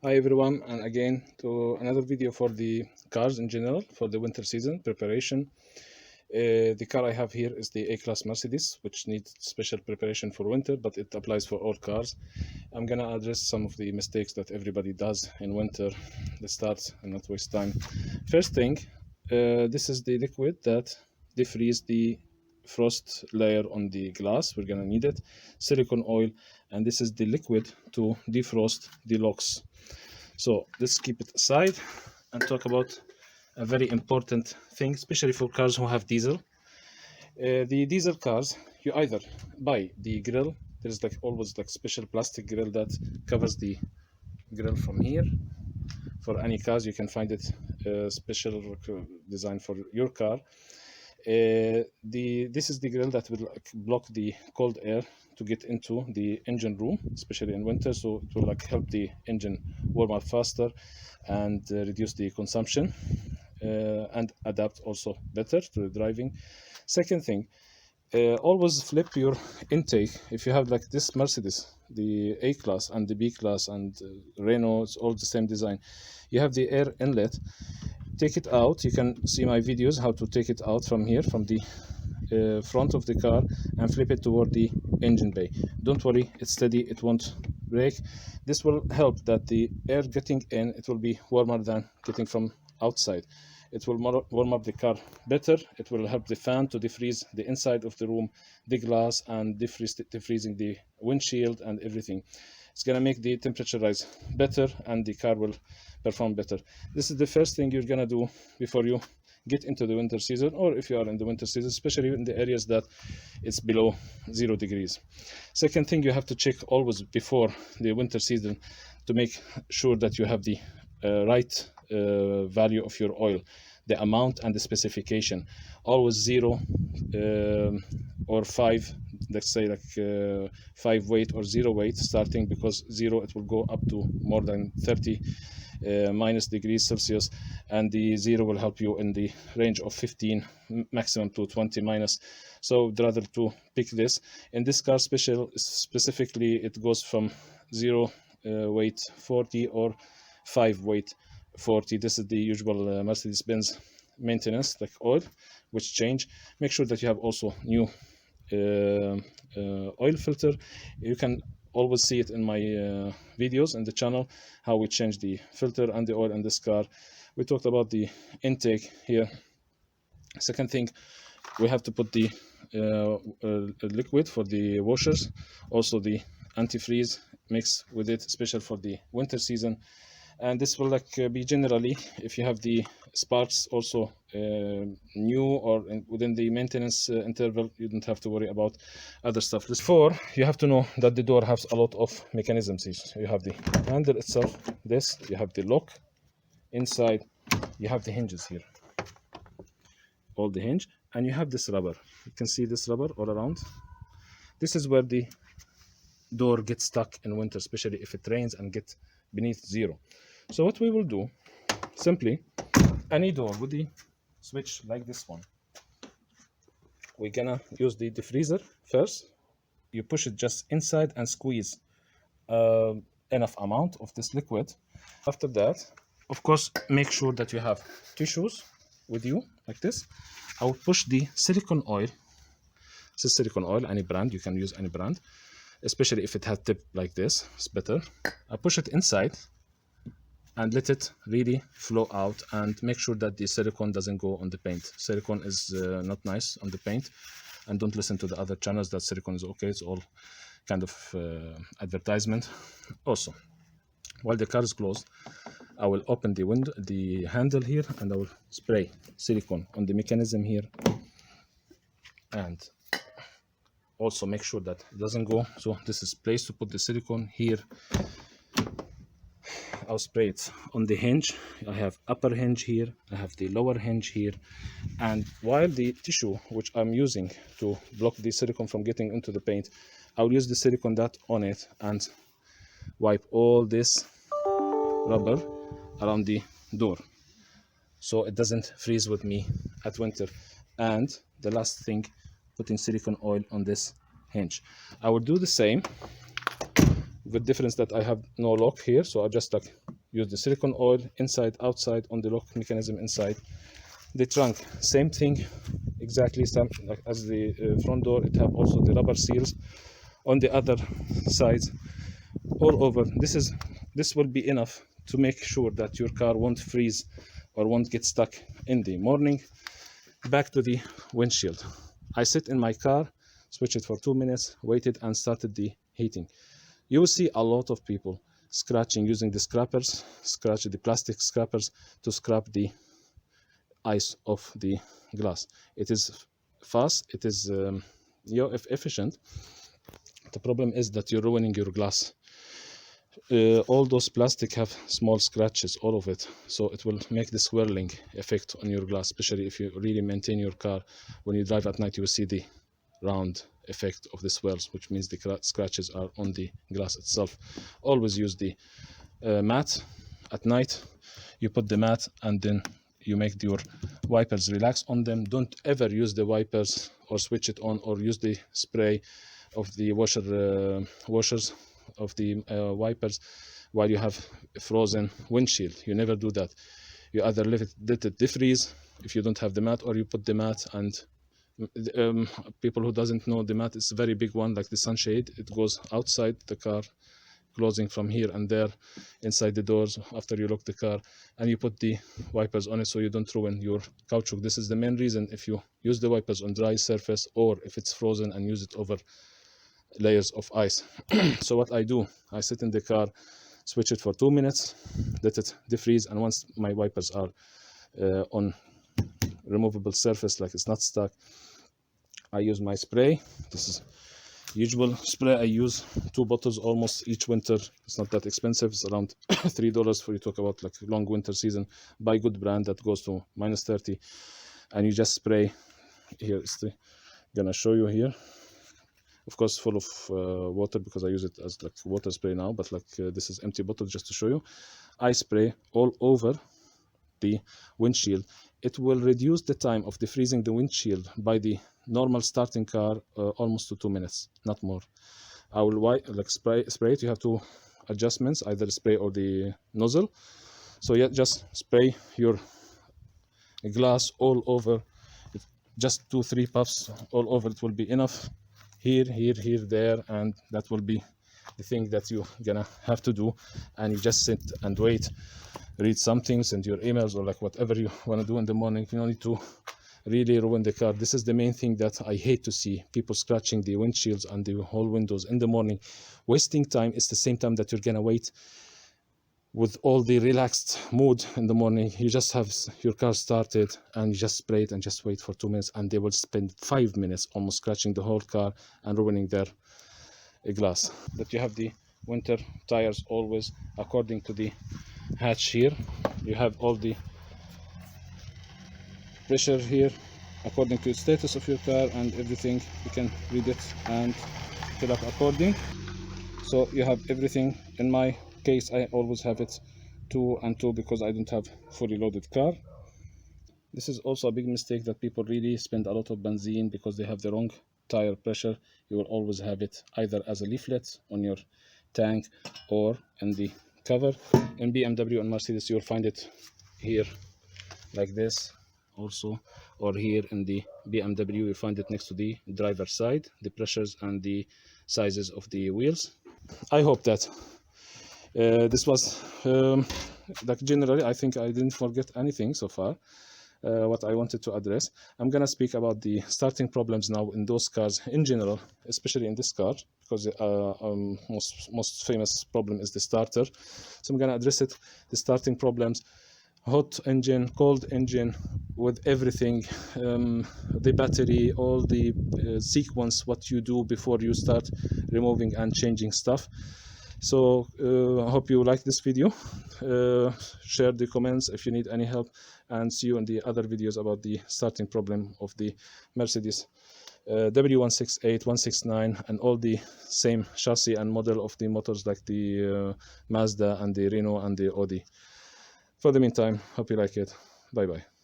Hi everyone, and again to another video for the cars in general for the winter season preparation. The car I have here is the A-Class Mercedes, which needs special preparation for winter, but it applies for all cars. I'm gonna address some of the mistakes that everybody does in winter. Let's start and not waste time. First thing, this is the liquid that defreeze the frost layer on the glass. We're gonna need it. Silicone oil, and this is the liquid to defrost the locks. So let's keep it aside and talk about a very important thing, especially for cars who have diesel. The diesel cars, you either buy the grill. There's always special plastic grill that covers the grill from here. For any cars, you can find it special design for your car. This is the grill that will block the cold air to get into the engine room, especially in winter, so it will help the engine warm up faster and reduce the consumption and adapt also better to the driving. Second thing, always flip your intake. If you have this Mercedes, the A-Class and the B-Class and Renault, it's all the same design. You have the air inlet. Take it out. You can see my videos how to take it out from here, from the front of the car, and flip it toward the engine bay. Don't worry, it's steady, it won't break. This will help that the air getting in, it will be warmer than getting from outside. It will warm up the car better. It will help the fan to defreeze the inside of the room, the glass, and defreezing the windshield and everything. It's gonna make the temperature rise better and the car will perform better. This is the first thing you're gonna do before you get into the winter season, or if you are in the winter season, especially in the areas that it's below 0 degrees. Second thing, you have to check always before the winter season to make sure that you have the right value of your oil, the amount and the specification. Always 0 or 5, let's say 5 weight or 0 weight starting, because 0 it will go up to more than 30 minus degrees Celsius, and the 0 will help you in the range of 15 maximum to 20 minus. So I'd rather to pick this. In this car specifically, it goes from 0 weight 40 or 5 weight 40. This is the usual Mercedes-Benz maintenance, oil, which change. Make sure that you have also new oil filter. You can always see it in my videos in the channel, how we change the filter and the oil in this car. We talked about the intake here. Second thing, we have to put the liquid for the washers, also the antifreeze mix with it, special for the winter season. And this will be generally, if you have the sparks also new or within the maintenance interval, you don't have to worry about other stuff. Before, you have to know that the door has a lot of mechanisms here. So you have the handle itself, this, you have the lock inside, you have the hinges here, all the hinge, and you have this rubber. You can see this rubber all around. This is where the door gets stuck in winter, especially if it rains and get beneath 0. So what we will do, simply, any door with the switch like this one, we're gonna use the diffuser first. You push it just inside and squeeze enough amount of this liquid. After that, of course, make sure that you have tissues with you like this. I will push the silicone oil. This is silicone oil, any brand, you can use any brand, especially if it has tip like this, it's better. I push it inside and let it really flow out, and make sure that the silicone doesn't go on the paint. Silicone is not nice on the paint, and don't listen to the other channels that silicone is okay. It's all kind of advertisement. Also, while the car is closed, I will open the window, the handle here, and I will spray silicone on the mechanism here, and also make sure that it doesn't go. So this is place to put the silicone here. I'll spray it on the hinge. I have upper hinge here, I have the lower hinge here, and while the tissue which I'm using to block the silicone from getting into the paint, I'll use the silicone that on it and wipe all this rubber around the door so it doesn't freeze with me at winter. And the last thing, putting silicone oil on this hinge. I will do the same The difference that I have no lock here, so I just like use the silicone oil inside, outside, on the lock mechanism inside. The trunk, same thing, exactly same like as the front door. It have also the rubber seals on the other sides all over. This will be enough to make sure that your car won't freeze or won't get stuck in the morning. Back to the windshield. I sit in my car, switch it for 2 minutes, waited and started the heating. You will see a lot of people scratching using the scrapers, the plastic scrapers to scrap the ice off the glass. It is fast, it is efficient. The problem is that you're ruining your glass. All those plastic have small scratches, all of it, so it will make the swirling effect on your glass, especially if you really maintain your car. When you drive at night, you will see the round effect of the swirls, which means the scratches are on the glass itself. Always use the mat at night. You put the mat and then you make your wipers relax on them. Don't ever use the wipers or switch it on or use the spray of the washers of the wipers while you have a frozen windshield. You never do that. You either let it defreeze if you don't have the mat, or you put the mat. And people who doesn't know, the mat is a very big one, like the sunshade. It goes outside the car, closing from here and there inside the doors after you lock the car, and you put the wipers on it so you don't ruin your caoutchouc. This is the main reason if you use the wipers on dry surface, or if it's frozen and use it over layers of ice. So what I do, I sit in the car, switch it for 2 minutes, let it defreeze, and once my wipers are on removable surface, like it's not stuck, I use my spray. This is usual spray. I use 2 bottles almost each winter. It's not that expensive. It's around $3 for you talk about like long winter season. Buy good brand that goes to -30, and you just spray. Here is gonna show you here. Of course, full of water, because I use it as like water spray now, but like this is empty bottle just to show you. I spray all over the windshield. It will reduce the time of defreezing the windshield by the normal starting car almost to 2 minutes, not more. I will spray it. You have 2 adjustments, either spray or the nozzle. So yeah, just spray your glass all over. Just 2-3 puffs all over, it will be enough. Here, there, and that will be the thing that you're gonna have to do. And you just sit and wait, read something, send your emails, or like whatever you want to do in the morning. You don't need to really ruin the car. This is the main thing that I hate to see, people scratching the windshields and the whole windows in the morning, wasting time. It's the same time that you're gonna wait with all the relaxed mood in the morning. You just have your car started and you just spray it and just wait for 2 minutes, and they will spend 5 minutes almost scratching the whole car and ruining their glass. That you have the winter tires always according to the hatch here. You have all the pressure here according to the status of your car and everything. You can read it and fill up according. So you have everything. In my case, I always have it 2 and 2 because I don't have fully loaded car. This is also a big mistake, that people really spend a lot of benzene because they have the wrong tire pressure. You will always have it either as a leaflet on your tank or in the cover. In BMW and Mercedes, you'll find it here like this also, or here in the BMW you find it next to the driver's side, the pressures and the sizes of the wheels. I hope that this was like generally, I think I didn't forget anything so far what I wanted to address. I'm gonna speak about the starting problems now in those cars in general, especially in this car, because the most famous problem is the starter. So I'm gonna address it, the starting problems, hot engine, cold engine, with everything, the battery, all the sequence, what you do before you start removing and changing stuff. So I hope you like this video. Share the comments if you need any help, and see you in the other videos about the starting problem of the Mercedes W168, 169, and all the same chassis and model of the motors, like the Mazda and the Renault and the Audi. For the meantime, hope you like it. Bye bye.